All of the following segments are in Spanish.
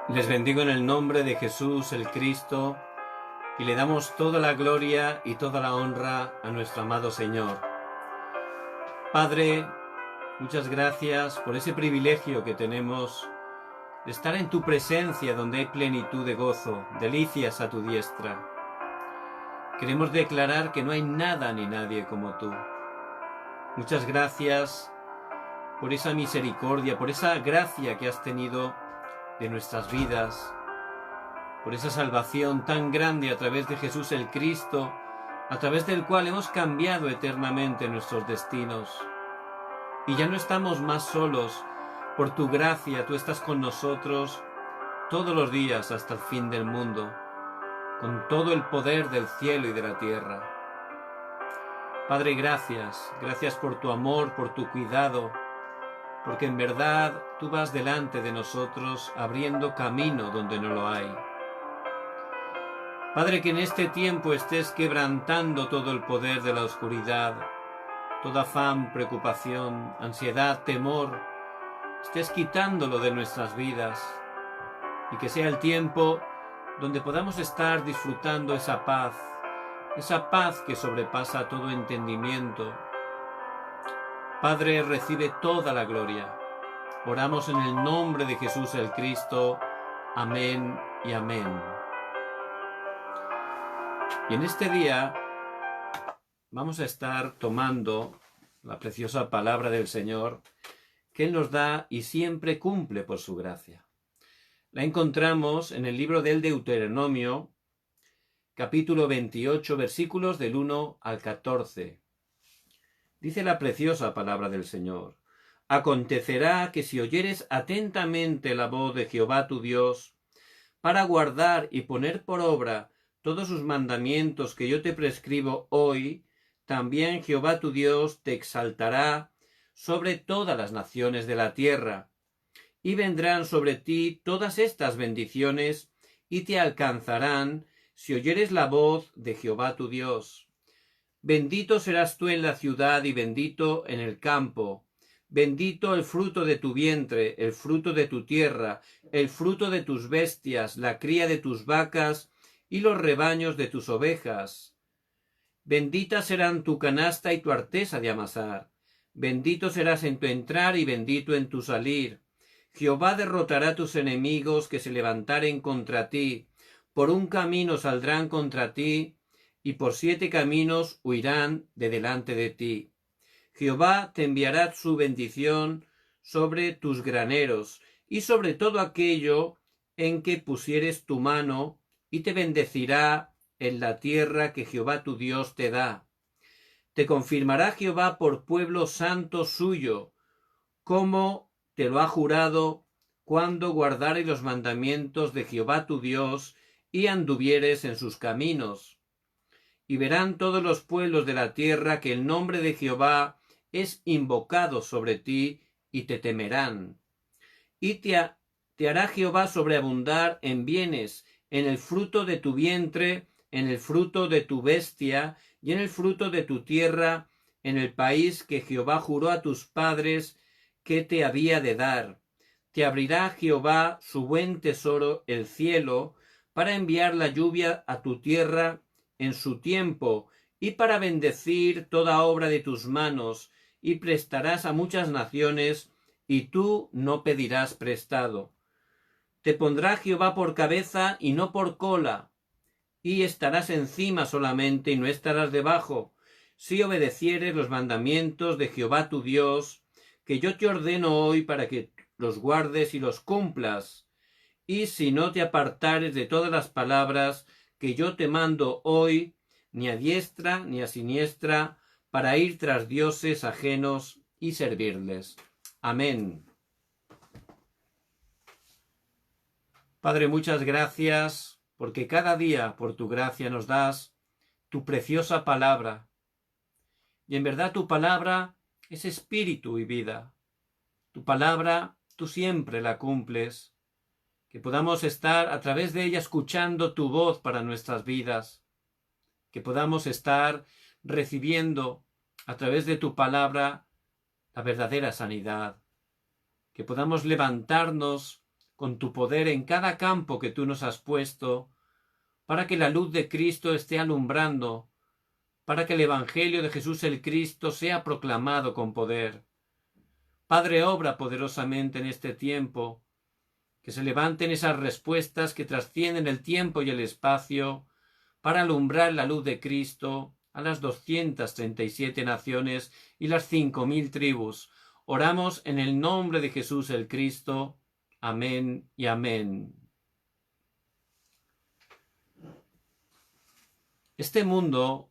Les bendigo en el nombre de Jesús el Cristo y le damos toda la gloria y toda la honra a nuestro amado Señor. Padre, muchas gracias por ese privilegio que tenemos de estar en tu presencia donde hay plenitud de gozo, delicias a tu diestra. Queremos declarar que no hay nada ni nadie como tú. Muchas gracias por esa misericordia, por esa gracia que has tenido de nuestras vidas, por esa salvación tan grande a través de Jesús el Cristo, a través del cual hemos cambiado eternamente nuestros destinos. Y ya no estamos más solos. Por tu gracia tú estás con nosotros todos los días hasta el fin del mundo, con todo el poder del cielo y de la tierra. Padre, gracias por tu amor, por tu cuidado, porque en verdad tú vas delante de nosotros abriendo camino donde no lo hay. Padre, que en este tiempo estés quebrantando todo el poder de la oscuridad, toda afán, preocupación, ansiedad, temor, estés quitándolo de nuestras vidas, y que sea el tiempo donde podamos estar disfrutando esa paz que sobrepasa todo entendimiento. Padre, recibe toda la gloria. Oramos en el nombre de Jesús el Cristo. Amén y amén. Y en este día vamos a estar tomando la preciosa palabra del Señor que Él nos da y siempre cumple por su gracia. La encontramos en el libro del Deuteronomio, capítulo 28, versículos del 1 al 14. Dice la preciosa palabra del Señor: Acontecerá que si oyeres atentamente la voz de Jehová tu Dios, para guardar y poner por obra todos sus mandamientos que yo te prescribo hoy, también Jehová tu Dios te exaltará sobre todas las naciones de la tierra, y vendrán sobre ti todas estas bendiciones, y te alcanzarán si oyeres la voz de Jehová tu Dios. Bendito serás tú en la ciudad y bendito en el campo. Bendito el fruto de tu vientre, el fruto de tu tierra, el fruto de tus bestias, la cría de tus vacas y los rebaños de tus ovejas. Bendita serán tu canasta y tu artesa de amasar. Bendito serás en tu entrar y bendito en tu salir. Jehová derrotará a tus enemigos que se levantaren contra ti. Por un camino saldrán contra ti, y por 7 caminos huirán de delante de ti. Jehová te enviará su bendición sobre tus graneros y sobre todo aquello en que pusieres tu mano, y te bendecirá en la tierra que Jehová tu Dios te da. Te confirmará Jehová por pueblo santo suyo, como te lo ha jurado, cuando guardares los mandamientos de Jehová tu Dios y anduvieres en sus caminos. Y verán todos los pueblos de la tierra que el nombre de Jehová es invocado sobre ti, y te temerán. Y te hará Jehová sobreabundar en bienes, en el fruto de tu vientre, en el fruto de tu bestia, y en el fruto de tu tierra, en el país que Jehová juró a tus padres que te había de dar. Te abrirá Jehová su buen tesoro, el cielo, para enviar la lluvia a tu tierra en su tiempo, y para bendecir toda obra de tus manos, y prestarás a muchas naciones, y tú no pedirás prestado. Te pondrá Jehová por cabeza y no por cola, y estarás encima solamente y no estarás debajo, si obedecieres los mandamientos de Jehová tu Dios, que yo te ordeno hoy para que los guardes y los cumplas, y si no te apartares de todas las palabras que yo te mando hoy, ni a diestra ni a siniestra, para ir tras dioses ajenos y servirles. Amén. Padre, muchas gracias, porque cada día por tu gracia nos das tu preciosa palabra. Y en verdad tu palabra es espíritu y vida. Tu palabra tú siempre la cumples. Que podamos estar a través de ella escuchando tu voz para nuestras vidas. Que podamos estar recibiendo a través de tu palabra la verdadera sanidad. Que podamos levantarnos con tu poder en cada campo que tú nos has puesto, para que la luz de Cristo esté alumbrando, para que el Evangelio de Jesús el Cristo sea proclamado con poder. Padre, obra poderosamente en este tiempo, que se levanten esas respuestas que trascienden el tiempo y el espacio, para alumbrar la luz de Cristo a las 237 naciones y las 5000 tribus. Oramos en el nombre de Jesús el Cristo. Amén y amén. Este mundo,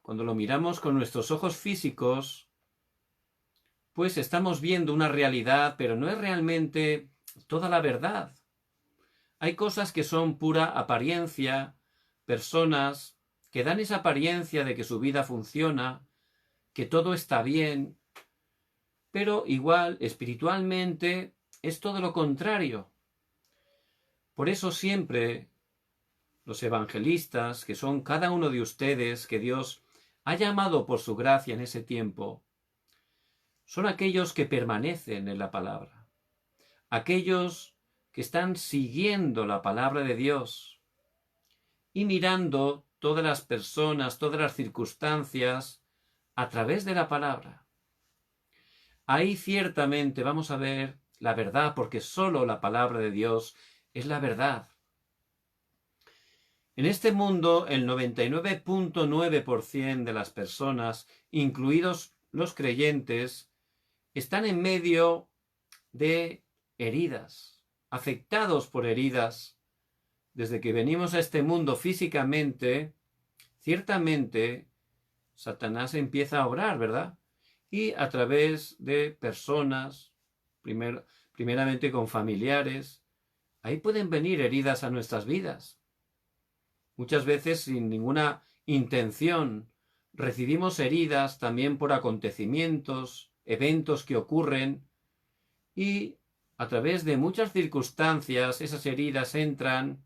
cuando lo miramos con nuestros ojos físicos, pues estamos viendo una realidad, pero no es realmente toda la verdad. Hay cosas que son pura apariencia, personas que dan esa apariencia de que su vida funciona, que todo está bien, pero igual espiritualmente es todo lo contrario. Por eso siempre los evangelistas, que son cada uno de ustedes que Dios ha llamado por su gracia en ese tiempo, son aquellos que permanecen en la palabra, aquellos que están siguiendo la palabra de Dios y mirando todas las personas, todas las circunstancias a través de la palabra. Ahí ciertamente vamos a ver la verdad, porque solo la palabra de Dios es la verdad. En este mundo, el 99.9% de las personas, incluidos los creyentes, están en medio de heridas, afectados por heridas. Desde que venimos a este mundo físicamente, ciertamente Satanás empieza a obrar, ¿verdad? Y a través de personas, primeramente con familiares, ahí pueden venir heridas a nuestras vidas. Muchas veces sin ninguna intención recibimos heridas también por acontecimientos, eventos que ocurren, y a través de muchas circunstancias esas heridas entran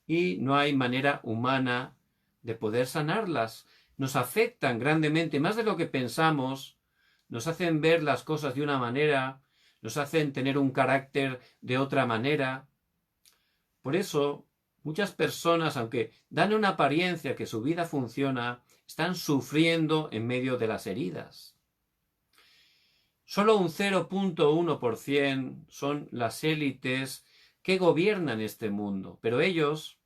y no hay manera humana de poder sanarlas. Nos afectan grandemente, más de lo que pensamos, nos hacen ver las cosas de una manera, nos hacen tener un carácter de otra manera. Por eso, muchas personas, aunque dan una apariencia que su vida funciona, están sufriendo en medio de las heridas. Solo un 0.1% son las élites que gobiernan este mundo, pero ellos,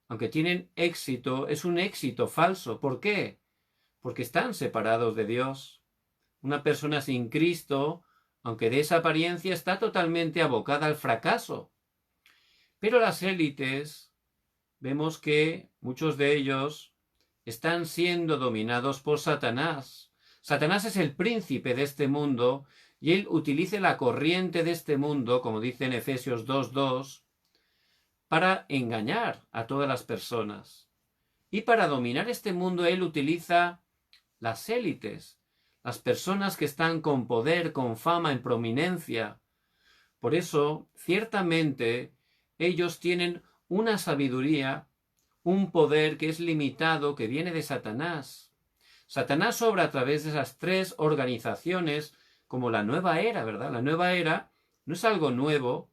aunque tienen éxito, es un éxito falso. ¿Por qué? Porque están separados de Dios. Una persona sin Cristo, aunque de esa apariencia, está totalmente abocada al fracaso. Pero las élites, vemos que muchos de ellos están siendo dominados por Satanás. Satanás es el príncipe de este mundo y él utiliza la corriente de este mundo, como dice en Efesios 2:2, para engañar a todas las personas. Y para dominar este mundo él utiliza las élites, las personas que están con poder, con fama, en prominencia. Por eso, ciertamente, ellos tienen una sabiduría, un poder que es limitado, que viene de Satanás. Satanás obra a través de esas tres organizaciones como la nueva era, ¿verdad? La nueva era no es algo nuevo,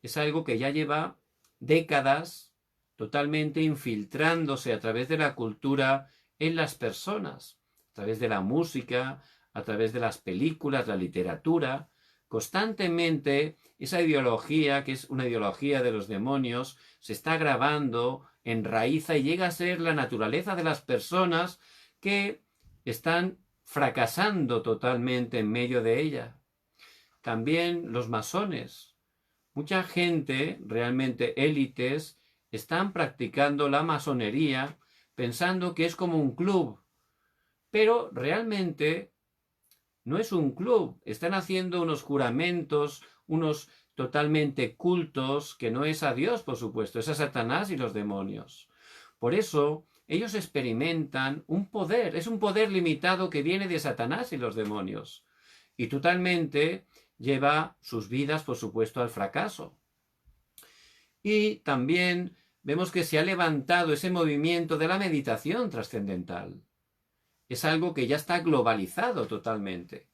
es algo que ya lleva décadas totalmente infiltrándose a través de la cultura en las personas, a través de la música, a través de las películas, la literatura. Constantemente esa ideología, que es una ideología de los demonios, se está grabando, enraiza y llega a ser la naturaleza de las personas que están fracasando totalmente en medio de ella. También los masones. Mucha gente, realmente élites, están practicando la masonería pensando que es como un club, pero realmente no es un club. Están haciendo unos juramentos, unos totalmente cultos, que no es a Dios, por supuesto, es a Satanás y los demonios. Por eso, ellos experimentan un poder, es un poder limitado que viene de Satanás y los demonios, y totalmente lleva sus vidas, por supuesto, al fracaso. Y también vemos que se ha levantado ese movimiento de la meditación trascendental. Es algo que ya está globalizado totalmente.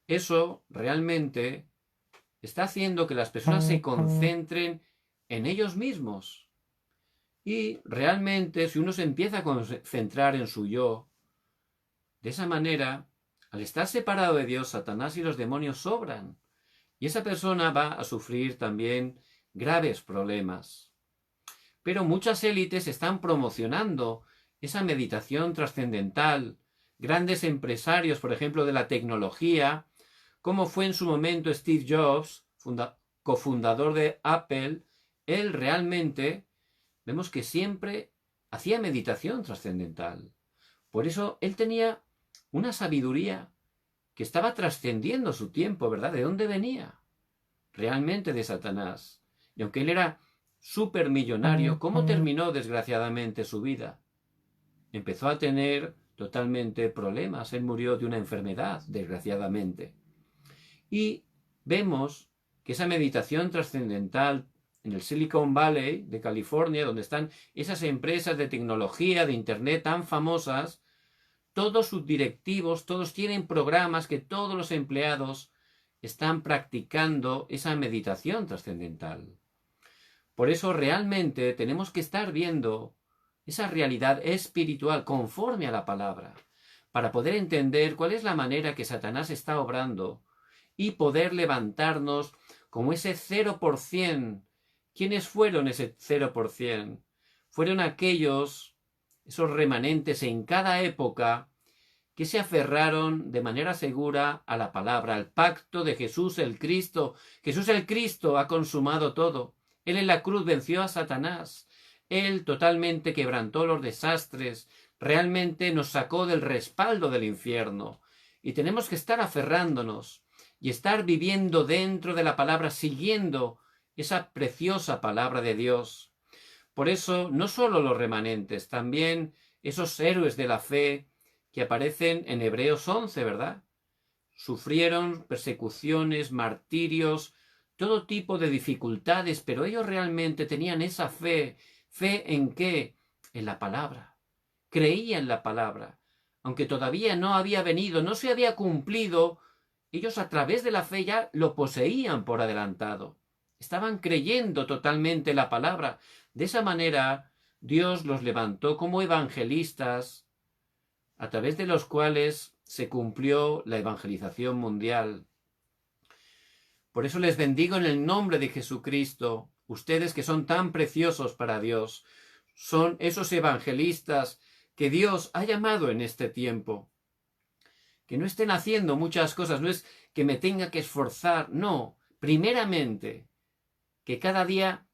Eso realmente está haciendo que las personas se concentren en ellos mismos. Y realmente, si uno se empieza a concentrar en su yo, de esa manera, al estar separado de Dios, Satanás y los demonios sobran. Y esa persona va a sufrir también graves problemas. Pero muchas élites están promocionando esa meditación trascendental. Grandes empresarios, por ejemplo, de la tecnología, como fue en su momento Steve Jobs, cofundador de Apple, él realmente vemos que siempre hacía meditación trascendental. Por eso él tenía una sabiduría que estaba trascendiendo su tiempo, ¿verdad? ¿De dónde venía? Realmente de Satanás. Y aunque él era supermillonario, ¿cómo terminó desgraciadamente su vida? Empezó a tener totalmente problemas. Él murió de una enfermedad, desgraciadamente. Y vemos que esa meditación trascendental en el Silicon Valley de California, donde están esas empresas de tecnología, de Internet tan famosas, todos sus directivos, todos tienen programas que todos los empleados están practicando esa meditación trascendental. Por eso realmente tenemos que estar viendo esa realidad espiritual conforme a la palabra, para poder entender cuál es la manera que Satanás está obrando y poder levantarnos como ese 0%. ¿Quiénes fueron ese 0%? Fueron aquellos, esos remanentes en cada época, que se aferraron de manera segura a la palabra, al pacto de Jesús el Cristo. Jesús el Cristo ha consumado todo. Él en la cruz venció a Satanás. Él totalmente quebrantó los desastres. Realmente nos sacó del respaldo del infierno. Y tenemos que estar aferrándonos y estar viviendo dentro de la palabra, siguiendo esa preciosa palabra de Dios. Por eso, no solo los remanentes, también esos héroes de la fe que aparecen en Hebreos 11, ¿verdad? Sufrieron persecuciones, martirios, todo tipo de dificultades, pero ellos realmente tenían esa fe. ¿Fe en qué? En la palabra. Creían en la palabra. Aunque todavía no había venido, no se había cumplido, ellos a través de la fe ya lo poseían por adelantado. Estaban creyendo totalmente la palabra. De esa manera, Dios los levantó como evangelistas, a través de los cuales se cumplió la evangelización mundial. Por eso les bendigo en el nombre de Jesucristo. Ustedes que son tan preciosos para Dios, son esos evangelistas que Dios ha llamado en este tiempo. Que no estén haciendo muchas cosas, no es que me tenga que esforzar, no. Primeramente, que cada día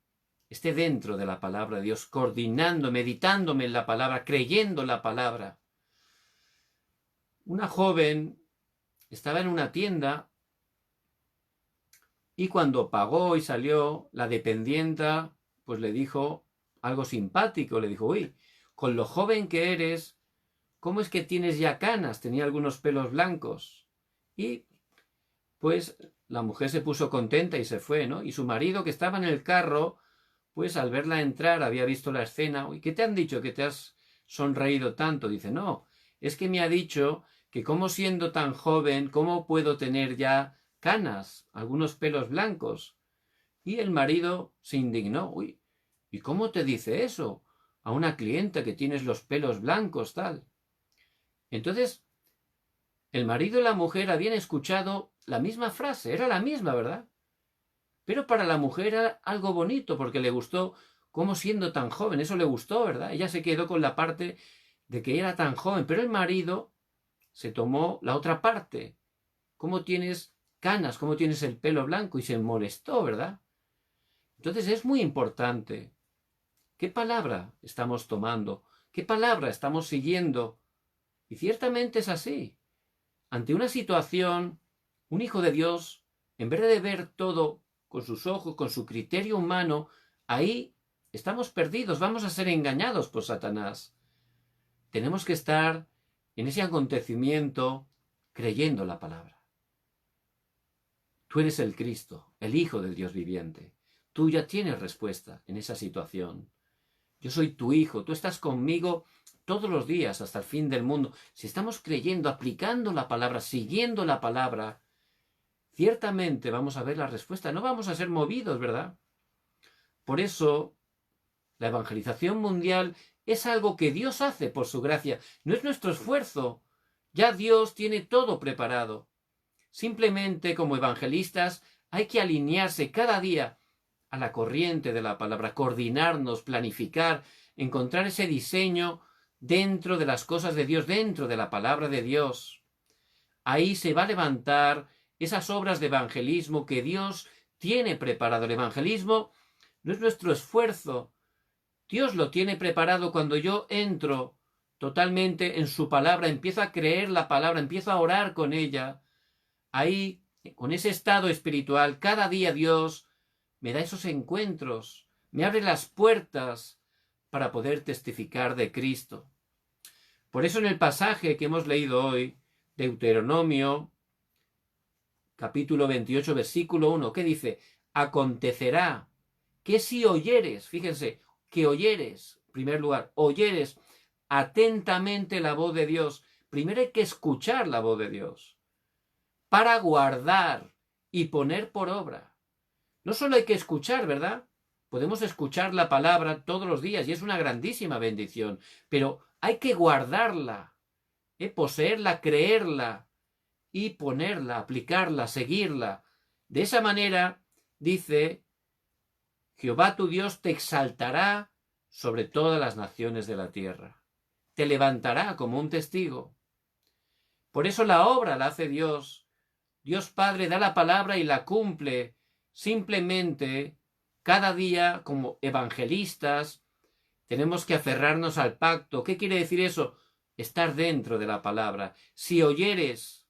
esté dentro de la palabra de Dios, coordinando, meditándome en la palabra, creyendo la palabra. Una joven estaba en una tienda y cuando pagó y salió, la dependienta pues le dijo algo simpático, le dijo, uy, con lo joven que eres, ¿cómo es que tienes ya canas? Tenía algunos pelos blancos. Y pues la mujer se puso contenta y se fue, ¿no? Y su marido, que estaba en el carro, pues al verla entrar había visto la escena. Uy, ¿qué te han dicho que te has sonreído tanto? Dice, no, es que me ha dicho que como siendo tan joven, ¿cómo puedo tener ya canas, algunos pelos blancos? Y el marido se indignó. Uy, ¿y cómo te dice eso a una clienta que tienes los pelos blancos, tal? Entonces, el marido y la mujer habían escuchado la misma frase, era la misma, ¿verdad? Pero para la mujer era algo bonito, porque le gustó cómo siendo tan joven, eso le gustó, ¿verdad? Ella se quedó con la parte de que era tan joven, pero el marido se tomó la otra parte. ¿Cómo tienes canas? ¿Cómo tienes el pelo blanco? Y se molestó, ¿verdad? Entonces es muy importante. ¿Qué palabra estamos tomando? ¿Qué palabra estamos siguiendo? Y ciertamente es así. Ante una situación, un hijo de Dios, en vez de ver todo con sus ojos, con su criterio humano, ahí estamos perdidos, vamos a ser engañados por Satanás. Tenemos que estar en ese acontecimiento creyendo la palabra. Tú eres el Cristo, el Hijo del Dios viviente. Tú ya tienes respuesta en esa situación. Yo soy tu hijo, tú estás conmigo todos los días hasta el fin del mundo. Si estamos creyendo, aplicando la palabra, siguiendo la palabra, ciertamente vamos a ver la respuesta. No vamos a ser movidos, ¿verdad? Por eso, la evangelización mundial es algo que Dios hace por su gracia. No es nuestro esfuerzo. Ya Dios tiene todo preparado. Simplemente, como evangelistas, hay que alinearse cada día a la corriente de la palabra, coordinarnos, planificar, encontrar ese diseño dentro de las cosas de Dios, dentro de la palabra de Dios. Ahí se va a levantar esas obras de evangelismo que Dios tiene preparado. El evangelismo no es nuestro esfuerzo. Dios lo tiene preparado cuando yo entro totalmente en su palabra, empiezo a creer la palabra, empiezo a orar con ella. Ahí, con ese estado espiritual, cada día Dios me da esos encuentros, me abre las puertas para poder testificar de Cristo. Por eso en el pasaje que hemos leído hoy, Deuteronomio, capítulo 28, versículo 1, ¿qué dice? Acontecerá que si oyeres, fíjense, que oyeres, en primer lugar, oyeres atentamente la voz de Dios. Primero hay que escuchar la voz de Dios para guardar y poner por obra. No solo hay que escuchar, ¿verdad? Podemos escuchar la palabra todos los días y es una grandísima bendición, pero hay que guardarla, poseerla, creerla y ponerla, aplicarla, seguirla. De esa manera, dice, Jehová tu Dios te exaltará sobre todas las naciones de la tierra. Te levantará como un testigo. Por eso la obra la hace Dios. Dios Padre da la palabra y la cumple. Simplemente, cada día, como evangelistas, tenemos que aferrarnos al pacto. ¿Qué quiere decir eso? Estar dentro de la palabra. Si oyeres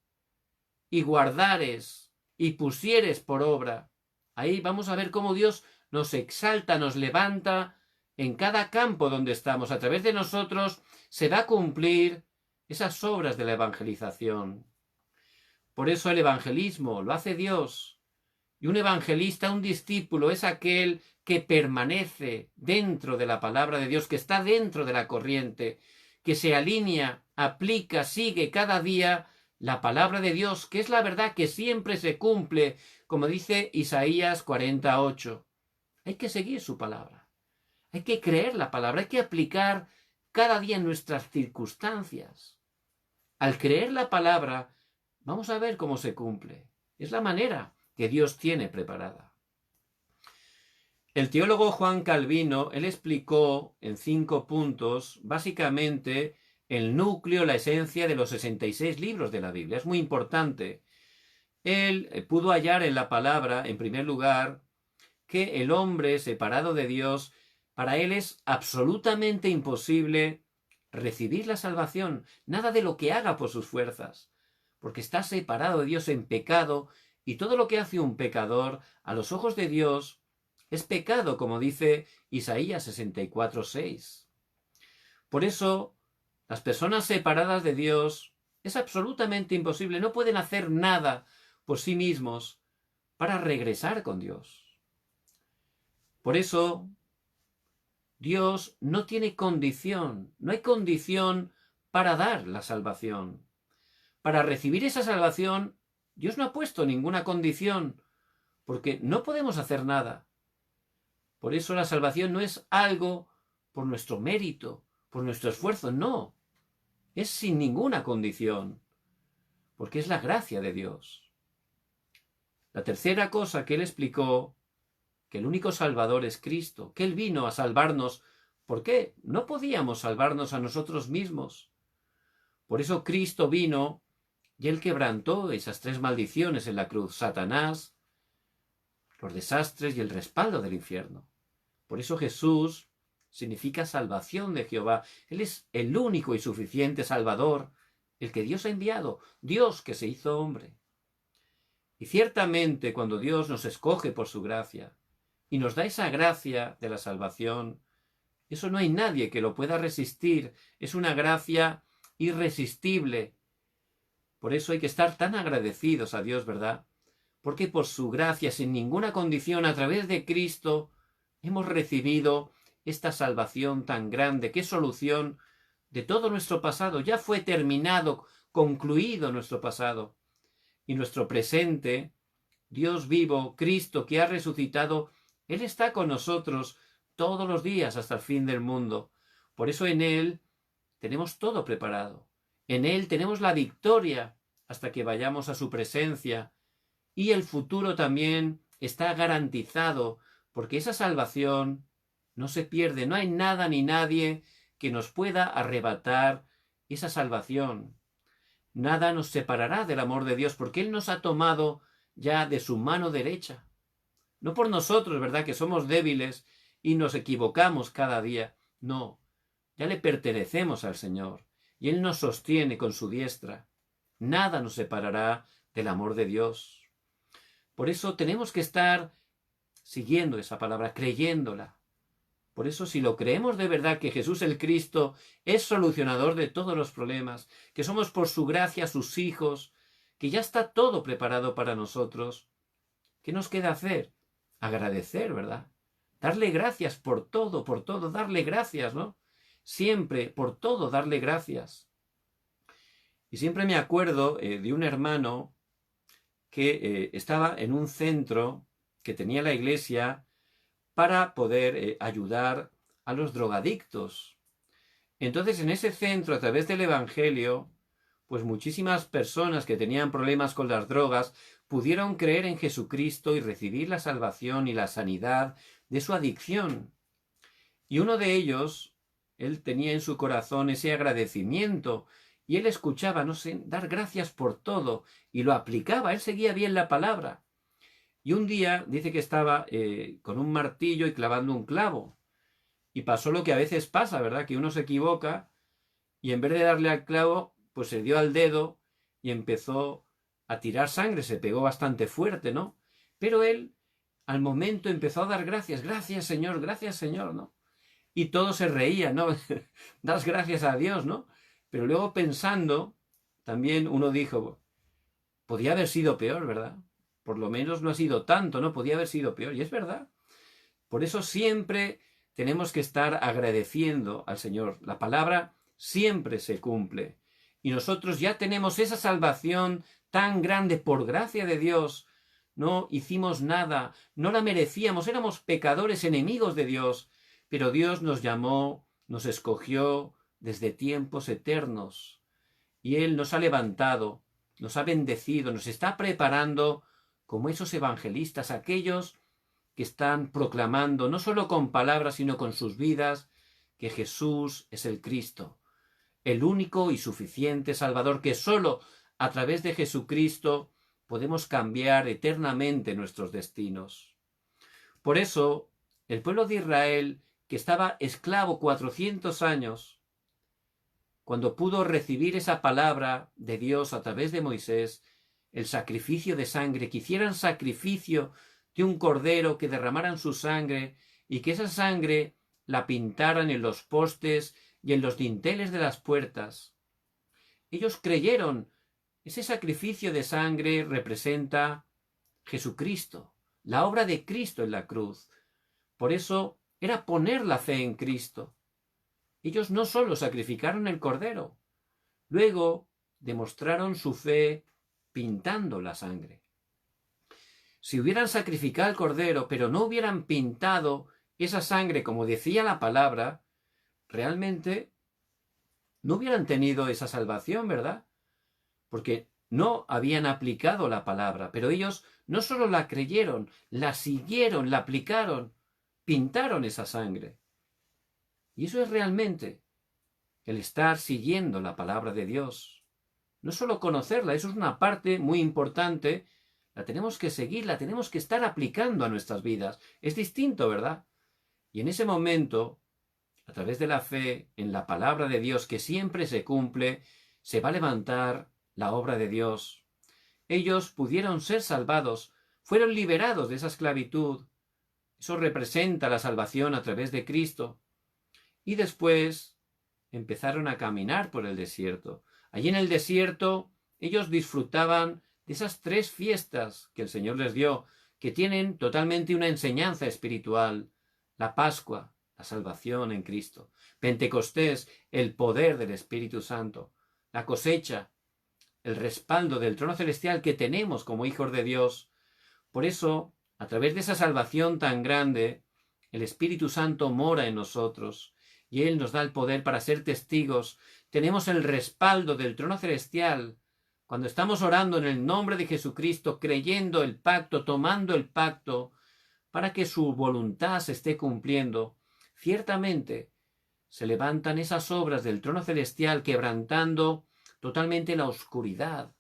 y guardares y pusieres por obra, ahí vamos a ver cómo Dios nos exalta, nos levanta en cada campo donde estamos. A través de nosotros se va a cumplir esas obras de la evangelización. Por eso el evangelismo lo hace Dios. Y un evangelista, un discípulo, es aquel que permanece dentro de la palabra de Dios, que está dentro de la corriente, que se alinea, aplica, sigue cada día la palabra de Dios, que es la verdad que siempre se cumple, como dice Isaías 48. Hay que seguir su palabra. Hay que creer la palabra, hay que aplicar cada día en nuestras circunstancias. Al creer la palabra, vamos a ver cómo se cumple. Es la manera que Dios tiene preparada. El teólogo Juan Calvino, él explicó en 5 puntos, básicamente, el núcleo, la esencia de los 66 libros de la Biblia. Es muy importante. Él pudo hallar en la palabra, en primer lugar, que el hombre separado de Dios, para él es absolutamente imposible recibir la salvación, nada de lo que haga por sus fuerzas, porque está separado de Dios en pecado, y todo lo que hace un pecador a los ojos de Dios es pecado, como dice Isaías 64:6. Por eso, las personas separadas de Dios es absolutamente imposible, no pueden hacer nada por sí mismos para regresar con Dios. Por eso, Dios no tiene condición, no hay condición para dar la salvación. Para recibir esa salvación, Dios no ha puesto ninguna condición, porque no podemos hacer nada. Por eso la salvación no es algo por nuestro mérito, por nuestro esfuerzo, no. Es sin ninguna condición, porque es la gracia de Dios. La tercera cosa que él explicó, que el único Salvador es Cristo, que Él vino a salvarnos. ¿Por qué? No podíamos salvarnos a nosotros mismos. Por eso Cristo vino y Él quebrantó esas 3 maldiciones en la cruz: Satanás, los desastres y el respaldo del infierno. Por eso Jesús significa salvación de Jehová. Él es el único y suficiente Salvador, el que Dios ha enviado, Dios que se hizo hombre. Y ciertamente cuando Dios nos escoge por su gracia y nos da esa gracia de la salvación, eso no hay nadie que lo pueda resistir. Es una gracia irresistible. Por eso hay que estar tan agradecidos a Dios, ¿verdad? Porque por su gracia, sin ninguna condición, a través de Cristo, hemos recibido esta salvación tan grande, que es solución de todo nuestro pasado. Ya fue terminado, concluido nuestro pasado. Y nuestro presente Dios vivo, Cristo que ha resucitado, Él está con nosotros todos los días hasta el fin del mundo. Por eso en Él tenemos todo preparado. En Él tenemos la victoria hasta que vayamos a su presencia. Y el futuro también está garantizado, porque esa salvación no se pierde. No hay nada ni nadie que nos pueda arrebatar esa salvación. Nada nos separará del amor de Dios, porque Él nos ha tomado ya de su mano derecha. No por nosotros, ¿verdad?, que somos débiles y nos equivocamos cada día. No, ya le pertenecemos al Señor y Él nos sostiene con su diestra. Nada nos separará del amor de Dios. Por eso tenemos que estar siguiendo esa palabra, creyéndola. Por eso, si lo creemos de verdad que Jesús el Cristo es solucionador de todos los problemas, que somos por su gracia sus hijos, que ya está todo preparado para nosotros, ¿qué nos queda hacer? Agradecer, ¿verdad? Darle gracias por todo, darle gracias, ¿no? Siempre, por todo, darle gracias. Y siempre me acuerdo de un hermano que estaba en un centro que tenía la iglesia para poder ayudar a los drogadictos. Entonces, en ese centro, a través del Evangelio, pues muchísimas personas que tenían problemas con las drogas pudieron creer en Jesucristo y recibir la salvación y la sanidad de su adicción. Y uno de ellos, él tenía en su corazón ese agradecimiento y él escuchaba, no sé, dar gracias por todo y lo aplicaba, él seguía bien la palabra. Y un día dice que estaba con un martillo y clavando un clavo. Y pasó lo que a veces pasa, ¿verdad? Que uno se equivoca y en vez de darle al clavo, pues se dio al dedo y empezó a tirar sangre. Se pegó bastante fuerte, ¿no? Pero él, al momento, empezó a dar gracias. Gracias, Señor, ¿no? Y todos se reían, ¿no? Das gracias a Dios, ¿no? Pero luego pensando, también uno dijo, podía haber sido peor, ¿verdad? Por lo menos no ha sido tanto, ¿no? Podía haber sido peor. Y es verdad. Por eso siempre tenemos que estar agradeciendo al Señor. La palabra siempre se cumple. Y nosotros ya tenemos esa salvación tan grande por gracia de Dios. No hicimos nada, no la merecíamos, éramos pecadores, enemigos de Dios. Pero Dios nos llamó, nos escogió desde tiempos eternos. Y Él nos ha levantado, nos ha bendecido, nos está preparando como esos evangelistas, aquellos que están proclamando, no solo con palabras, sino con sus vidas, que Jesús es el Cristo, el único y suficiente Salvador, que solo a través de Jesucristo podemos cambiar eternamente nuestros destinos. Por eso, el pueblo de Israel, que estaba esclavo 400 años, cuando pudo recibir esa palabra de Dios a través de Moisés, el sacrificio de sangre, que hicieran sacrificio de un cordero, que derramaran su sangre y que esa sangre la pintaran en los postes y en los dinteles de las puertas. Ellos creyeron. Ese sacrificio de sangre representa Jesucristo, la obra de Cristo en la cruz. Por eso era poner la fe en Cristo. Ellos no solo sacrificaron el cordero, luego demostraron su fe pintando la sangre. Si hubieran sacrificado el cordero, pero no hubieran pintado esa sangre como decía la palabra, realmente no hubieran tenido esa salvación, ¿verdad? Porque no habían aplicado la palabra, pero ellos no solo la creyeron, la siguieron, la aplicaron, pintaron esa sangre. Y eso es realmente el estar siguiendo la palabra de Dios. No solo conocerla, eso es una parte muy importante, la tenemos que seguir, la tenemos que estar aplicando a nuestras vidas. Es distinto, ¿verdad? Y en ese momento, a través de la fe en la palabra de Dios, que siempre se cumple, se va a levantar la obra de Dios. Ellos pudieron ser salvados, fueron liberados de esa esclavitud. Eso representa la salvación a través de Cristo. Y después empezaron a caminar por el desierto. Allí en el desierto ellos disfrutaban de esas 3 fiestas que el Señor les dio, que tienen totalmente una enseñanza espiritual. La Pascua, la salvación en Cristo. Pentecostés, el poder del Espíritu Santo. La cosecha, el respaldo del trono celestial que tenemos como hijos de Dios. Por eso, a través de esa salvación tan grande, el Espíritu Santo mora en nosotros y Él nos da el poder para ser testigos. Tenemos el respaldo del trono celestial. Cuando estamos orando en el nombre de Jesucristo, creyendo el pacto, tomando el pacto, para que su voluntad se esté cumpliendo, ciertamente se levantan esas obras del trono celestial quebrantando totalmente la oscuridad.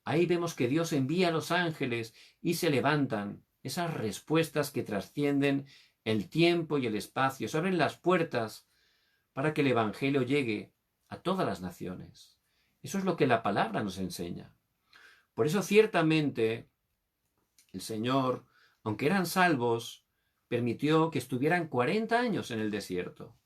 Ahí vemos que Dios envía a los ángeles y se levantan esas respuestas que trascienden el tiempo y el espacio. Se abren las puertas para que el Evangelio llegue a todas las naciones. Eso es lo que la palabra nos enseña. Por eso ciertamente el Señor, aunque eran salvos, permitió que estuvieran 40 años en el desierto.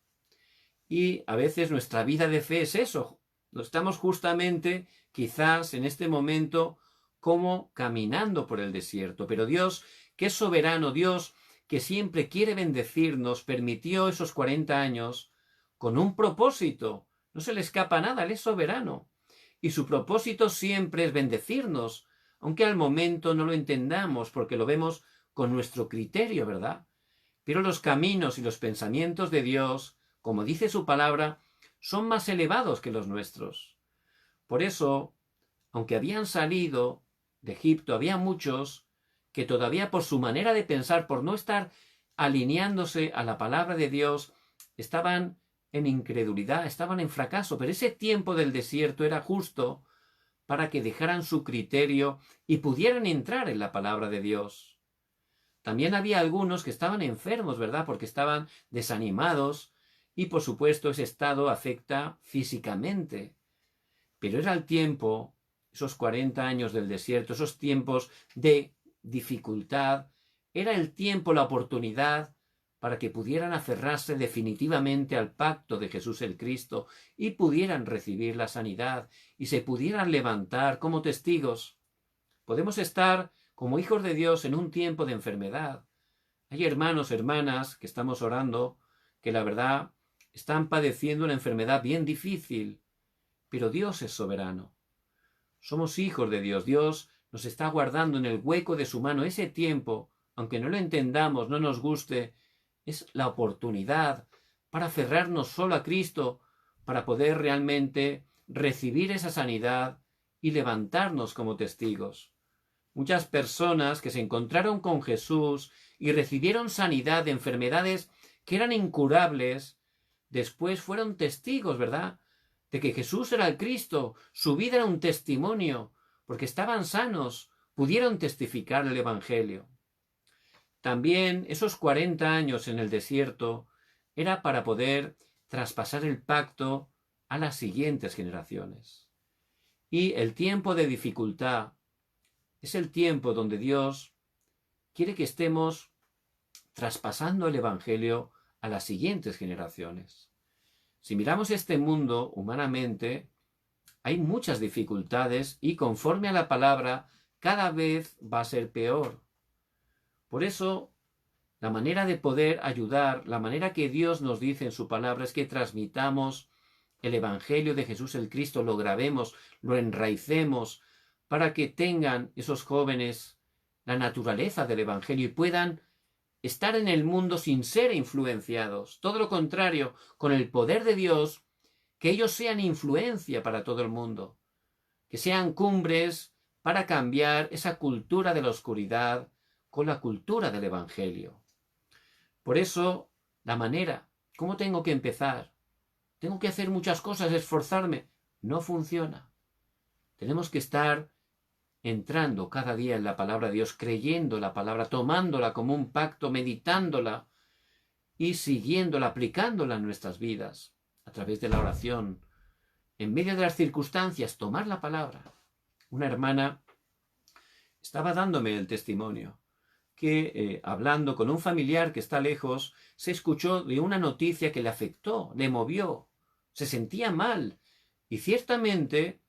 Y a veces nuestra vida de fe es eso. Estamos justamente, quizás en este momento, como caminando por el desierto. Pero Dios, que es soberano, Dios que siempre quiere bendecirnos, permitió esos 40 años con un propósito. No se le escapa nada, Él es soberano. Y su propósito siempre es bendecirnos, aunque al momento no lo entendamos, porque lo vemos con nuestro criterio, ¿verdad? Pero los caminos y los pensamientos de Dios, como dice su palabra, son más elevados que los nuestros. Por eso, aunque habían salido de Egipto, había muchos que todavía por su manera de pensar, por no estar alineándose a la palabra de Dios, estaban en incredulidad, estaban en fracaso. Pero ese tiempo del desierto era justo para que dejaran su criterio y pudieran entrar en la palabra de Dios. También había algunos que estaban enfermos, ¿verdad? Porque estaban desanimados y, por supuesto, ese estado afecta físicamente. Pero era el tiempo, esos 40 años del desierto, esos tiempos de dificultad, era el tiempo, la oportunidad para que pudieran aferrarse definitivamente al pacto de Jesús el Cristo y pudieran recibir la sanidad y se pudieran levantar como testigos. Podemos estar como hijos de Dios en un tiempo de enfermedad. Hay hermanos, hermanas que estamos orando que la verdad están padeciendo una enfermedad bien difícil, pero Dios es soberano. Somos hijos de Dios. Dios nos está guardando en el hueco de su mano. Ese tiempo, aunque no lo entendamos, no nos guste, es la oportunidad para aferrarnos solo a Cristo, para poder realmente recibir esa sanidad y levantarnos como testigos. Muchas personas que se encontraron con Jesús y recibieron sanidad de enfermedades que eran incurables, después fueron testigos, ¿verdad?, de que Jesús era el Cristo. Su vida era un testimonio, porque estaban sanos, pudieron testificar el Evangelio. También esos 40 años en el desierto era para poder traspasar el pacto a las siguientes generaciones. Y el tiempo de dificultad es el tiempo donde Dios quiere que estemos traspasando el Evangelio a las siguientes generaciones. Si miramos este mundo humanamente, hay muchas dificultades y conforme a la palabra, cada vez va a ser peor. Por eso, la manera de poder ayudar, la manera que Dios nos dice en su palabra es que transmitamos el Evangelio de Jesús el Cristo, lo grabemos, lo enraicemos, para que tengan esos jóvenes la naturaleza del Evangelio y puedan estar en el mundo sin ser influenciados. Todo lo contrario, con el poder de Dios, que ellos sean influencia para todo el mundo, que sean cumbres para cambiar esa cultura de la oscuridad con la cultura del Evangelio. Por eso, la manera, ¿cómo tengo que empezar? Tengo que hacer muchas cosas, esforzarme. No funciona. Tenemos que estar entrando cada día en la palabra de Dios, creyendo la palabra, tomándola como un pacto, meditándola y siguiéndola, aplicándola en nuestras vidas, a través de la oración. En medio de las circunstancias, tomar la palabra. Una hermana estaba dándome el testimonio que hablando con un familiar que está lejos, se escuchó de una noticia que le afectó, le movió, se sentía mal y ciertamente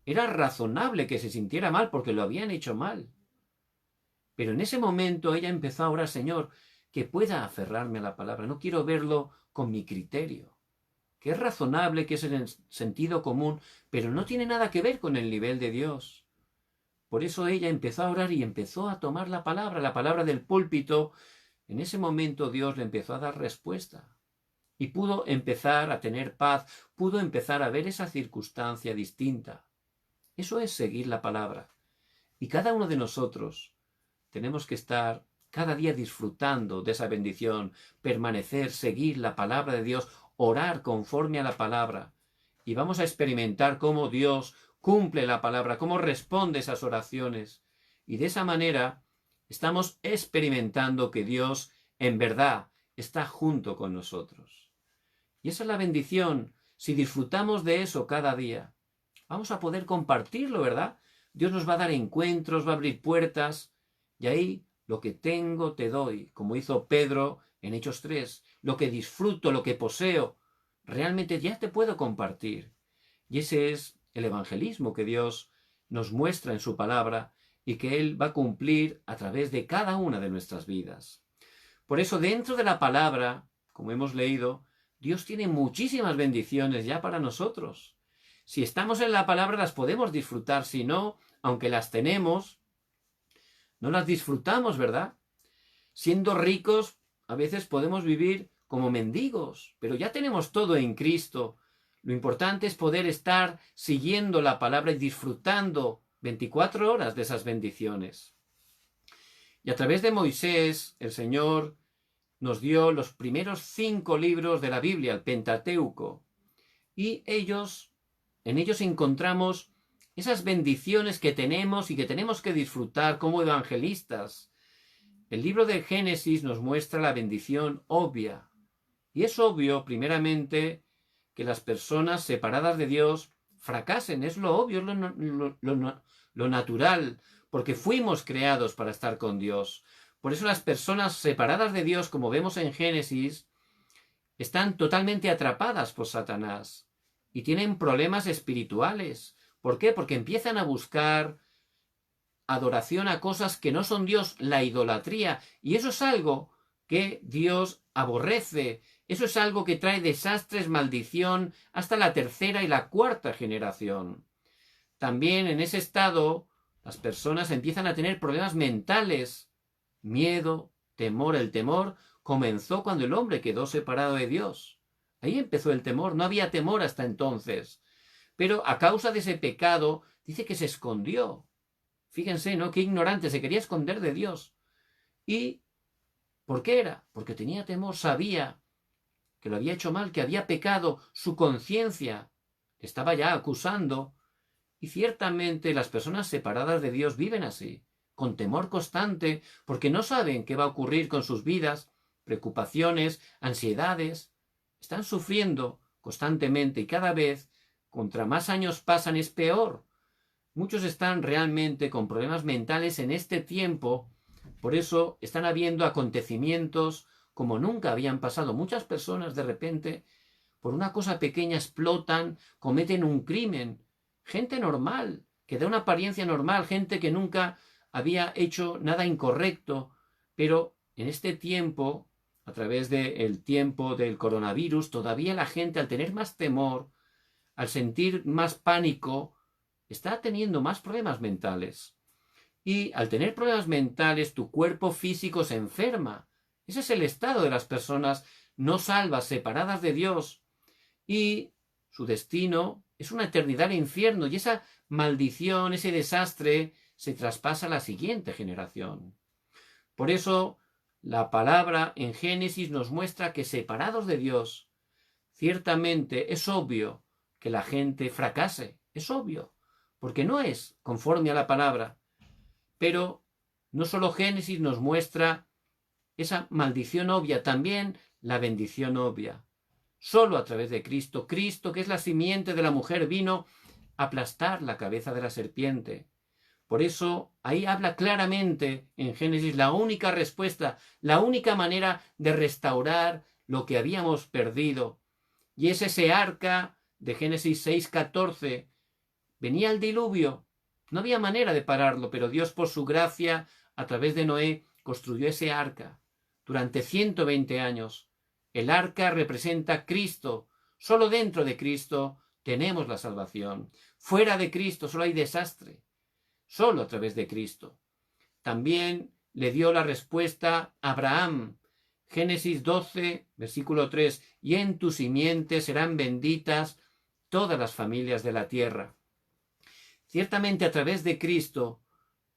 era razonable que se sintiera mal porque lo habían hecho mal. Pero en ese momento ella empezó a orar: Señor, que pueda aferrarme a la palabra. No quiero verlo con mi criterio. Que es razonable, que es en el sentido común, pero no tiene nada que ver con el nivel de Dios. Por eso ella empezó a orar y empezó a tomar la palabra del púlpito. En ese momento Dios le empezó a dar respuesta. Y pudo empezar a tener paz, pudo empezar a ver esa circunstancia distinta. Eso es seguir la palabra. Y cada uno de nosotros tenemos que estar cada día disfrutando de esa bendición, permanecer, seguir la palabra de Dios, orar conforme a la palabra. Y vamos a experimentar cómo Dios cumple la palabra, cómo responde esas oraciones. Y de esa manera estamos experimentando que Dios en verdad está junto con nosotros. Y esa es la bendición. Si disfrutamos de eso cada día, vamos a poder compartirlo, ¿verdad? Dios nos va a dar encuentros, va a abrir puertas, y ahí lo que tengo te doy, como hizo Pedro en Hechos 3. Lo que disfruto, lo que poseo, realmente ya te puedo compartir. Y ese es el evangelismo que Dios nos muestra en su palabra y que Él va a cumplir a través de cada una de nuestras vidas. Por eso, dentro de la palabra, como hemos leído, Dios tiene muchísimas bendiciones ya para nosotros. Si estamos en la palabra las podemos disfrutar, si no, aunque las tenemos, no las disfrutamos, ¿verdad? Siendo ricos, a veces podemos vivir como mendigos, pero ya tenemos todo en Cristo. Lo importante es poder estar siguiendo la palabra y disfrutando 24 horas de esas bendiciones. Y a través de Moisés, el Señor nos dio los primeros 5 libros de la Biblia, el Pentateuco, y en ellos encontramos esas bendiciones que tenemos y que tenemos que disfrutar como evangelistas. El libro de Génesis nos muestra la bendición obvia. Y es obvio, primeramente, que las personas separadas de Dios fracasen. Es lo obvio, es lo natural, porque fuimos creados para estar con Dios. Por eso las personas separadas de Dios, como vemos en Génesis, están totalmente atrapadas por Satanás y tienen problemas espirituales. ¿Por qué? Porque empiezan a buscar adoración a cosas que no son Dios, la idolatría. Y eso es algo que Dios aborrece. Eso es algo que trae desastres, maldición, hasta la 3ª y la 4ª generación. También en ese estado, las personas empiezan a tener problemas mentales, miedo, temor. El temor comenzó cuando el hombre quedó separado de Dios. Ahí empezó el temor. No había temor hasta entonces. Pero a causa de ese pecado, dice que se escondió. Fíjense, ¿no? Qué ignorante, se quería esconder de Dios. ¿Y por qué era? Porque tenía temor, sabía que lo había hecho mal, que había pecado, su conciencia estaba ya acusando. Y ciertamente las personas separadas de Dios viven así, con temor constante, porque no saben qué va a ocurrir con sus vidas, preocupaciones, ansiedades. Están sufriendo constantemente y cada vez, contra más años pasan, es peor. Muchos están realmente con problemas mentales en este tiempo, por eso están habiendo acontecimientos como nunca habían pasado. Muchas personas de repente, por una cosa pequeña, explotan, cometen un crimen. Gente normal, que da una apariencia normal, gente que nunca había hecho nada incorrecto, pero en este tiempo, a través del tiempo del coronavirus, todavía la gente, al tener más temor, al sentir más pánico, está teniendo más problemas mentales. Y al tener problemas mentales, tu cuerpo físico se enferma. Ese es el estado de las personas no salvas, separadas de Dios. Y su destino es una eternidad de infierno. Y esa maldición, ese desastre, se traspasa a la siguiente generación. Por eso, la palabra en Génesis nos muestra que separados de Dios, ciertamente es obvio que la gente fracase. Es obvio, porque no es conforme a la palabra. Pero no solo Génesis nos muestra esa maldición obvia, también la bendición obvia. Solo a través de Cristo, Cristo, que es la simiente de la mujer, vino a aplastar la cabeza de la serpiente. Por eso ahí habla claramente en Génesis la única respuesta, la única manera de restaurar lo que habíamos perdido. Y es ese arca de Génesis 6:14. Venía el diluvio. No había manera de pararlo, pero Dios, por su gracia, a través de Noé, construyó ese arca durante 120 años. El arca representa a Cristo. Solo dentro de Cristo tenemos la salvación. Fuera de Cristo solo hay desastre. solo a través de Cristo. También le dio la respuesta a Abraham. Génesis 12, versículo 3, y en tu simiente serán benditas todas las familias de la tierra. Ciertamente a través de Cristo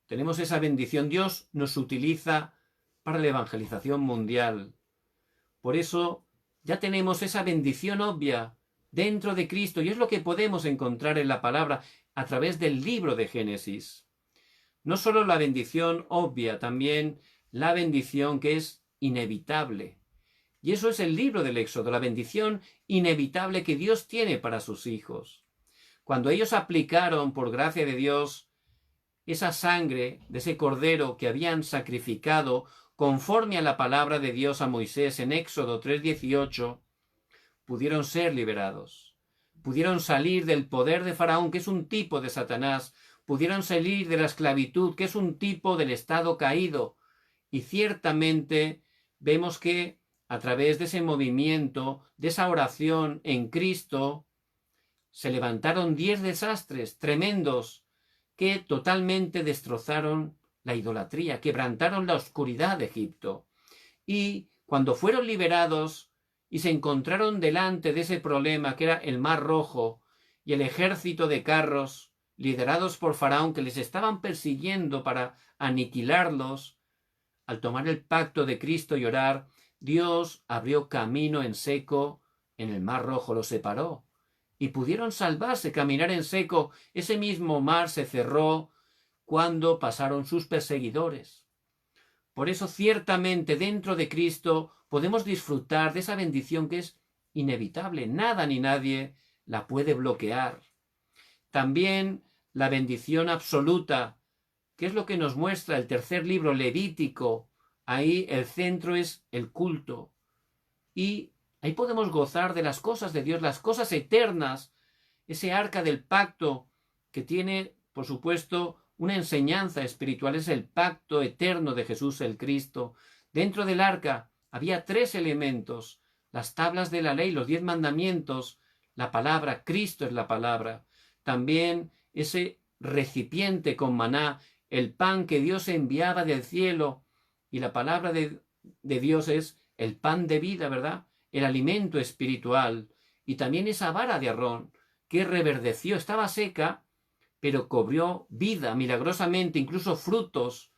tenemos esa bendición. Dios nos utiliza para la evangelización mundial. Por eso ya tenemos esa bendición obvia dentro de Cristo, y es lo que podemos encontrar en la palabra a través del libro de Génesis. No solo la bendición obvia, también la bendición que es inevitable. Y eso es el libro del Éxodo, la bendición inevitable que Dios tiene para sus hijos. Cuando ellos aplicaron, por gracia de Dios, esa sangre de ese cordero que habían sacrificado conforme a la palabra de Dios a Moisés en Éxodo 3:18, pudieron ser liberados. Pudieron salir del poder de Faraón, que es un tipo de Satanás. Pudieron salir de la esclavitud, que es un tipo del estado caído. Y ciertamente vemos que a través de ese movimiento, de esa oración en Cristo, se levantaron 10 desastres tremendos que totalmente destrozaron la idolatría, quebrantaron la oscuridad de Egipto. Y cuando fueron liberados y se encontraron delante de ese problema que era el Mar Rojo y el ejército de carros liderados por Faraón que les estaban persiguiendo para aniquilarlos, al tomar el pacto de Cristo y orar, Dios abrió camino en seco en el Mar Rojo, lo separó. Y pudieron salvarse, caminar en seco. Ese mismo mar se cerró cuando pasaron sus perseguidores. Por eso, ciertamente, dentro de Cristo podemos disfrutar de esa bendición que es inevitable. Nada ni nadie la puede bloquear. También la bendición absoluta, que es lo que nos muestra el tercer libro, Levítico. Ahí el centro es el culto. Y ahí podemos gozar de las cosas de Dios, las cosas eternas, ese arca del pacto que tiene, por supuesto, una enseñanza espiritual, es el pacto eterno de Jesús el Cristo. Dentro del arca había 3 elementos: las tablas de la ley, los 10 mandamientos, la palabra, Cristo es la palabra. También ese recipiente con maná, el pan que Dios enviaba del cielo, y la palabra de Dios es el pan de vida, ¿verdad? El alimento espiritual. Y también esa vara de Aarón que reverdeció, estaba seca, pero cobró vida milagrosamente, incluso frutos.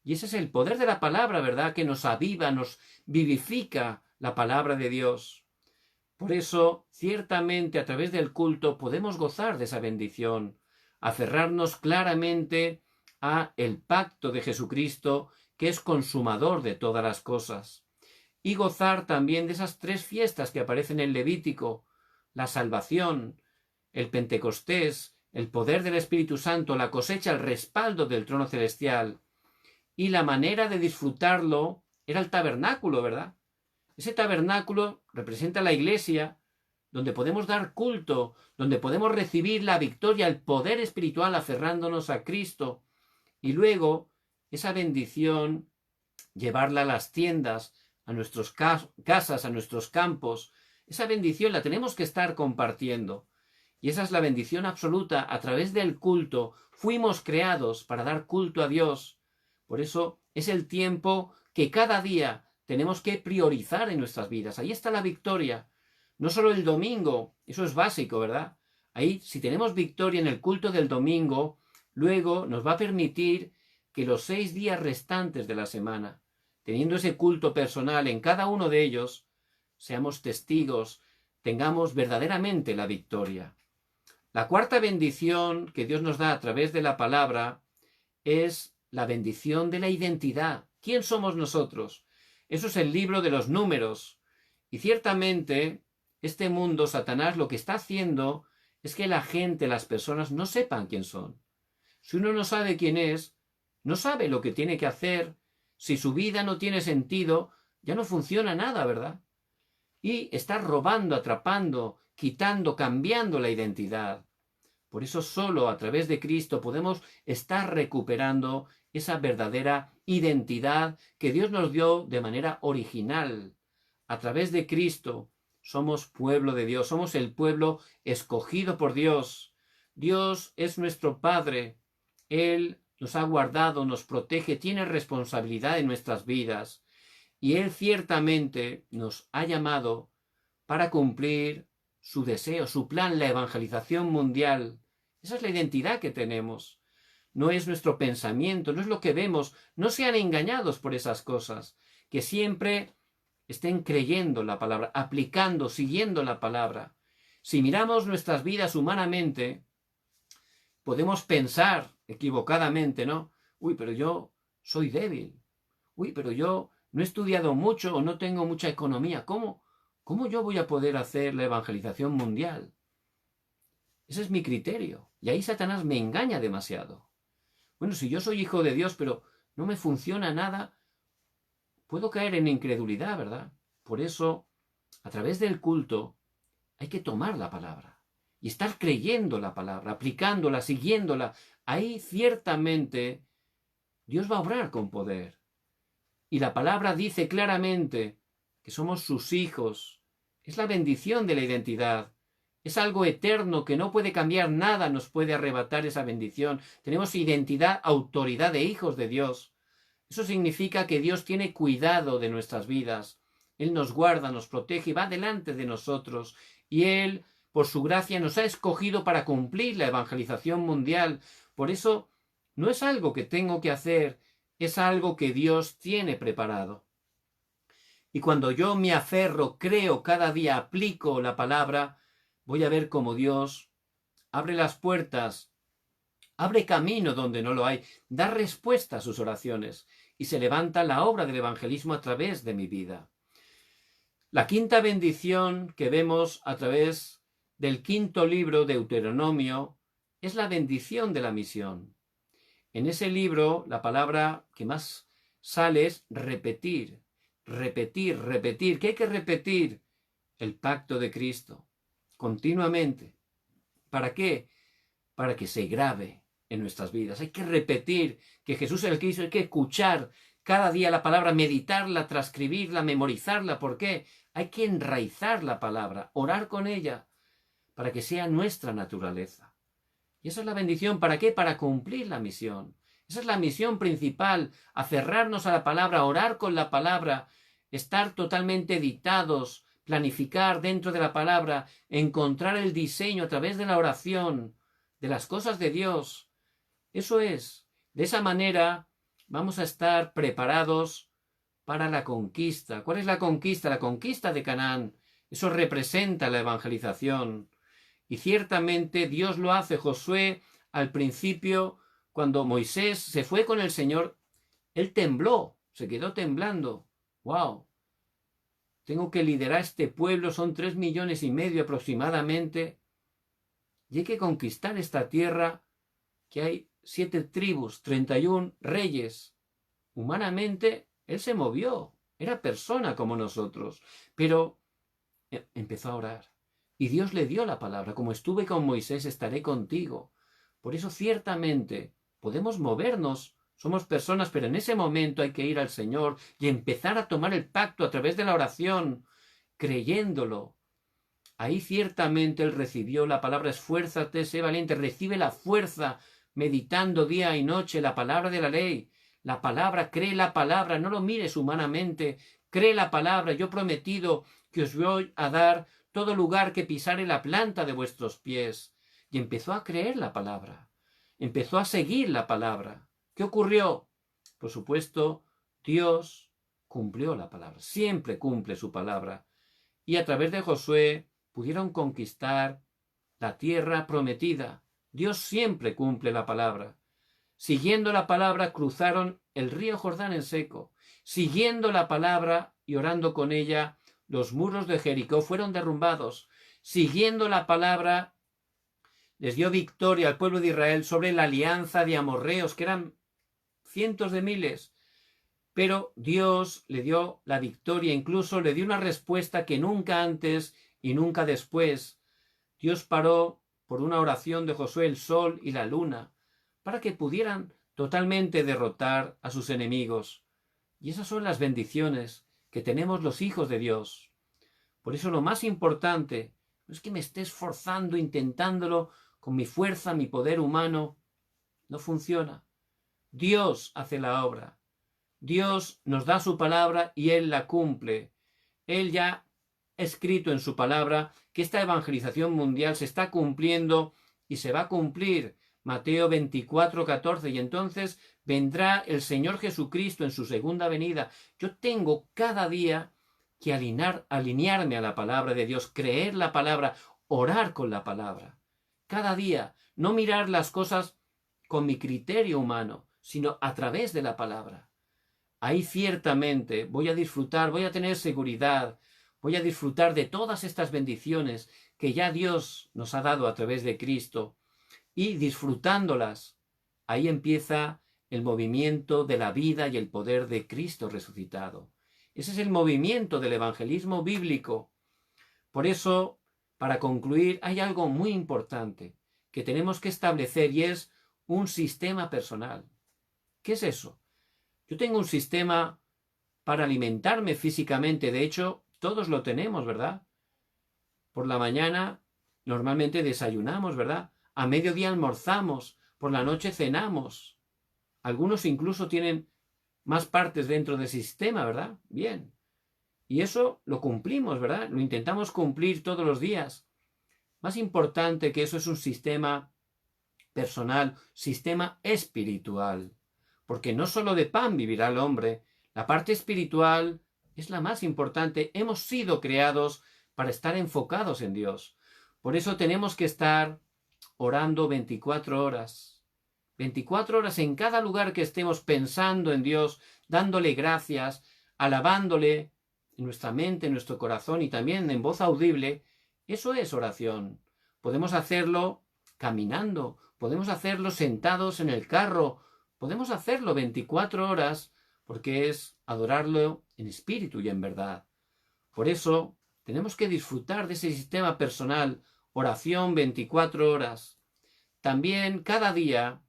Y ese es el poder de la palabra, ¿verdad? Que nos aviva, nos vivifica la palabra de Dios. Por eso, ciertamente, a través del culto podemos gozar de esa bendición, aferrarnos claramente a el pacto de Jesucristo, que es consumador de todas las cosas, y gozar también de esas 3 fiestas que aparecen en Levítico: la salvación, el Pentecostés, el poder del Espíritu Santo, la cosecha, el respaldo del trono celestial. Y la manera de disfrutarlo era el tabernáculo, ¿verdad? Ese tabernáculo representa la iglesia, donde podemos dar culto, donde podemos recibir la victoria, el poder espiritual aferrándonos a Cristo. Y luego esa bendición, llevarla a las tiendas, a nuestras casas, a nuestros campos. Esa bendición la tenemos que estar compartiendo. Y esa es la bendición absoluta. A través del culto fuimos creados para dar culto a Dios. Por eso es el tiempo que cada día tenemos que priorizar en nuestras vidas. Ahí está la victoria. No solo el domingo, eso es básico, ¿verdad? Ahí, si tenemos victoria en el culto del domingo, luego nos va a permitir que los 6 días restantes de la semana, teniendo ese culto personal en cada uno de ellos, seamos testigos, tengamos verdaderamente la victoria. La cuarta bendición que Dios nos da a través de la palabra es la bendición de la identidad. ¿Quién somos nosotros? Eso es el libro de los Números. Y ciertamente, este mundo, Satanás, lo que está haciendo es que la gente, las personas, no sepan quién son. Si uno no sabe quién es, no sabe lo que tiene que hacer. Si su vida no tiene sentido, ya no funciona nada, ¿verdad? Y está robando, atrapando, quitando, cambiando la identidad. Por eso solo a través de Cristo podemos estar recuperando esa verdadera identidad que Dios nos dio de manera original. A través de Cristo somos pueblo de Dios, somos el pueblo escogido por Dios. Dios es nuestro Padre Él nos ha guardado, nos protege, tiene responsabilidad en nuestras vidas y Él ciertamente nos ha llamado para cumplir su deseo, su plan, la evangelización mundial. Esa es la identidad que tenemos. No es nuestro pensamiento, no es lo que vemos. No sean engañados por esas cosas. Que siempre estén creyendo la palabra, aplicando, siguiendo la palabra. Si miramos nuestras vidas humanamente, podemos pensar equivocadamente, ¿no? Uy, pero yo soy débil. Uy, pero yo no he estudiado mucho o no tengo mucha economía. ¿Cómo yo voy a poder hacer la evangelización mundial? Ese es mi criterio. Y ahí Satanás me engaña demasiado. Bueno, si yo soy hijo de Dios, pero no me funciona nada, puedo caer en incredulidad, ¿verdad? Por eso, a través del culto, hay que tomar la palabra y estar creyendo la palabra, aplicándola, siguiéndola. Ahí ciertamente Dios va a obrar con poder. Y la palabra dice claramente que somos sus hijos. Es la bendición de la identidad. Es algo eterno que no puede cambiar nada, nos puede arrebatar esa bendición. Tenemos identidad, autoridad de hijos de Dios. Eso significa que Dios tiene cuidado de nuestras vidas. Él nos guarda, nos protege y va delante de nosotros. Y Él, por su gracia, nos ha escogido para cumplir la evangelización mundial. Por eso, no es algo que tengo que hacer, es algo que Dios tiene preparado. Y cuando yo me aferro, creo, cada día aplico la palabra, voy a ver cómo Dios abre las puertas, abre camino donde no lo hay, da respuesta a sus oraciones y se levanta la obra del evangelismo a través de mi vida. La quinta bendición que vemos a través del quinto libro de Deuteronomio es la bendición de la misión. En ese libro la palabra que más sale es repetir, repetir, repetir. ¿Qué hay que repetir? El pacto de Cristo, continuamente. ¿Para qué? Para que se grabe en nuestras vidas. Hay que repetir que Jesús es el Cristo, hay que escuchar cada día la palabra, meditarla, transcribirla, memorizarla. ¿Por qué? Hay que enraizar la palabra, orar con ella, para que sea nuestra naturaleza. Y esa es la bendición. ¿Para qué? Para cumplir la misión. Esa es la misión principal, aferrarnos a la palabra, orar con la palabra, estar totalmente dictados, planificar dentro de la palabra, encontrar el diseño a través de la oración, de las cosas de Dios. Eso es. De esa manera vamos a estar preparados para la conquista. ¿Cuál es la conquista? La conquista de Canaán. Eso representa la evangelización. Y ciertamente Dios lo hace. Josué, al principio, cuando Moisés se fue con el Señor, él tembló, se quedó temblando. ¡Wow! Tengo que liderar este pueblo, son 3,5 millones aproximadamente, y hay que conquistar esta tierra, que hay 7 tribus, 31 reyes. Humanamente, él se movió, era persona como nosotros, pero empezó a orar. Y Dios le dio la palabra, como estuve con Moisés, estaré contigo. Por eso ciertamente podemos movernos, somos personas, pero en ese momento hay que ir al Señor y empezar a tomar el pacto a través de la oración, creyéndolo. Ahí ciertamente él recibió la palabra, esfuérzate, sé valiente, recibe la fuerza, meditando día y noche la palabra de la ley. La palabra, cree la palabra, no lo mires humanamente, cree la palabra. Yo he prometido que os voy a dar todo lugar que pisare la planta de vuestros pies. Y empezó a creer la palabra, empezó a seguir la palabra. ¿Qué ocurrió? Por supuesto, Dios cumplió la palabra, siempre cumple su palabra. Y a través de Josué pudieron conquistar la tierra prometida. Dios siempre cumple la palabra. Siguiendo la palabra cruzaron el río Jordán en seco. Siguiendo la palabra y orando con ella, los muros de Jericó fueron derrumbados. Siguiendo la palabra, les dio victoria al pueblo de Israel sobre la alianza de amorreos, que eran cientos de miles. Pero Dios le dio la victoria, incluso le dio una respuesta que nunca antes y nunca después. Dios paró por una oración de Josué el sol y la luna, para que pudieran totalmente derrotar a sus enemigos. Y esas son las bendiciones que tenemos los hijos de Dios. Por eso lo más importante no es que me esté esforzando, intentándolo con mi fuerza, mi poder humano. no funciona. Dios hace la obra. Dios nos da su palabra y Él la cumple. Él ya ha escrito en su palabra que esta evangelización mundial se está cumpliendo y se va a cumplir. Mateo 24:14. Y entonces vendrá el Señor Jesucristo en su segunda venida. Yo tengo cada día que alinearme a la palabra de Dios, creer la palabra, orar con la palabra. Cada día, no mirar las cosas con mi criterio humano, sino a través de la palabra. Ahí ciertamente voy a disfrutar, voy a tener seguridad, voy a disfrutar de todas estas bendiciones que ya Dios nos ha dado a través de Cristo, y disfrutándolas, ahí empieza el movimiento de la vida y el poder de Cristo resucitado. Ese es el movimiento del evangelismo bíblico. Por eso, para concluir, hay algo muy importante que tenemos que establecer y es un sistema personal. ¿Qué es eso? Yo tengo un sistema para alimentarme físicamente. De hecho, todos lo tenemos, ¿verdad? Por la mañana normalmente desayunamos, ¿verdad? A mediodía almorzamos, por la noche cenamos. Algunos incluso tienen más partes dentro del sistema, ¿verdad? Bien. Y eso lo cumplimos, ¿verdad? Lo intentamos cumplir todos los días. Más importante que eso es un sistema personal, sistema espiritual. Porque no solo de pan vivirá el hombre, la parte espiritual es la más importante. Hemos sido creados para estar enfocados en Dios. Por eso tenemos que estar orando 24 horas. 24 horas en cada lugar que estemos pensando en Dios, dándole gracias, alabándole en nuestra mente, en nuestro corazón y también en voz audible. Eso es oración. Podemos hacerlo caminando, podemos hacerlo sentados en el carro, podemos hacerlo 24 horas porque es adorarlo en espíritu y en verdad. Por eso tenemos que disfrutar de ese sistema personal, oración 24 horas. También cada día,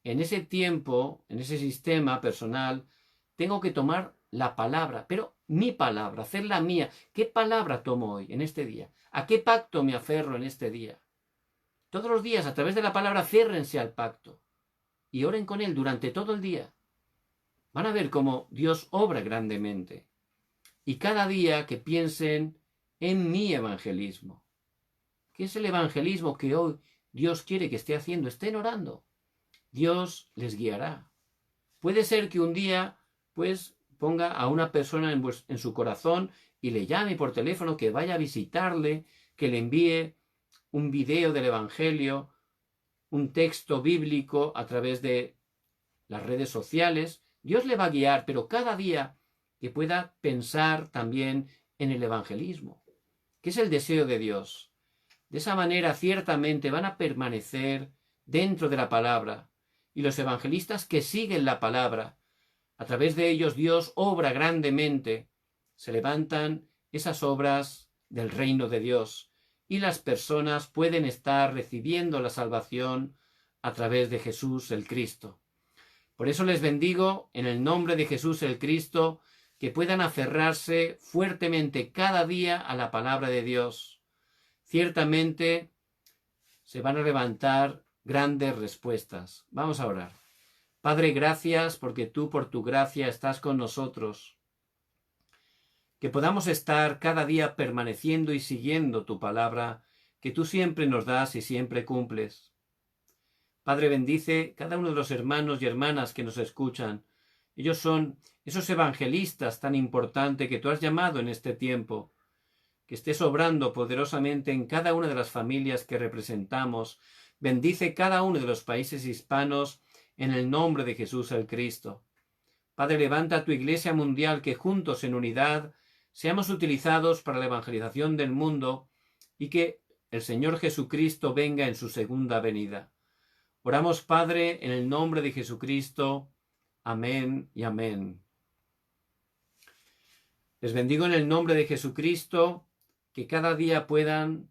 en ese tiempo, en ese sistema personal, tengo que tomar la palabra, pero mi palabra, hacerla mía. ¿Qué palabra tomo hoy, en este día? ¿A qué pacto me aferro en este día? Todos los días, a través de la palabra, ciérrense al pacto y oren con él durante todo el día. Van a ver cómo Dios obra grandemente. Y cada día que piensen en mi evangelismo. ¿Qué es el evangelismo que hoy Dios quiere que esté haciendo? Estén orando. Dios les guiará. Puede ser que un día, pues, ponga a una persona en su corazón y le llame por teléfono, que vaya a visitarle, que le envíe un video del Evangelio, un texto bíblico a través de las redes sociales. Dios le va a guiar, pero cada día que pueda pensar también en el evangelismo, que es el deseo de Dios. De esa manera ciertamente van a permanecer dentro de la palabra, y los evangelistas que siguen la palabra, a través de ellos Dios obra grandemente, se levantan esas obras del reino de Dios, y las personas pueden estar recibiendo la salvación a través de Jesús el Cristo. Por eso les bendigo en el nombre de Jesús el Cristo, que puedan aferrarse fuertemente cada día a la palabra de Dios. Ciertamente se van a levantar grandes respuestas. Vamos a orar. Padre, gracias porque tú por tu gracia estás con nosotros. Que podamos estar cada día permaneciendo y siguiendo tu palabra, que tú siempre nos das y siempre cumples. Padre, bendice cada uno de los hermanos y hermanas que nos escuchan. Ellos son esos evangelistas tan importantes que tú has llamado en este tiempo. Que estés obrando poderosamente en cada una de las familias que representamos. Bendice cada uno de los países hispanos en el nombre de Jesús el Cristo. Padre, levanta tu iglesia mundial, que juntos en unidad seamos utilizados para la evangelización del mundo y que el Señor Jesucristo venga en su segunda venida. Oramos, Padre, en el nombre de Jesucristo. Amén y amén. Les bendigo en el nombre de Jesucristo, que cada día puedan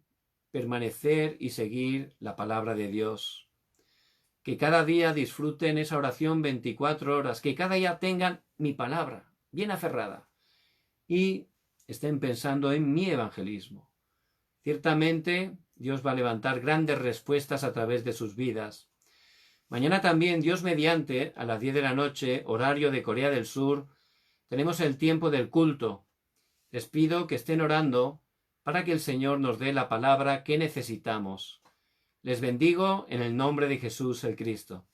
permanecer y seguir la palabra de Dios. Que cada día disfruten esa oración 24 horas, que cada día tengan mi palabra bien aferrada y estén pensando en mi evangelismo. Ciertamente Dios va a levantar grandes respuestas a través de sus vidas. Mañana también, Dios mediante, a las 10 de la noche, horario de Corea del Sur, tenemos el tiempo del culto. Les pido que estén orando para que el Señor nos dé la palabra que necesitamos. Les bendigo en el nombre de Jesús el Cristo.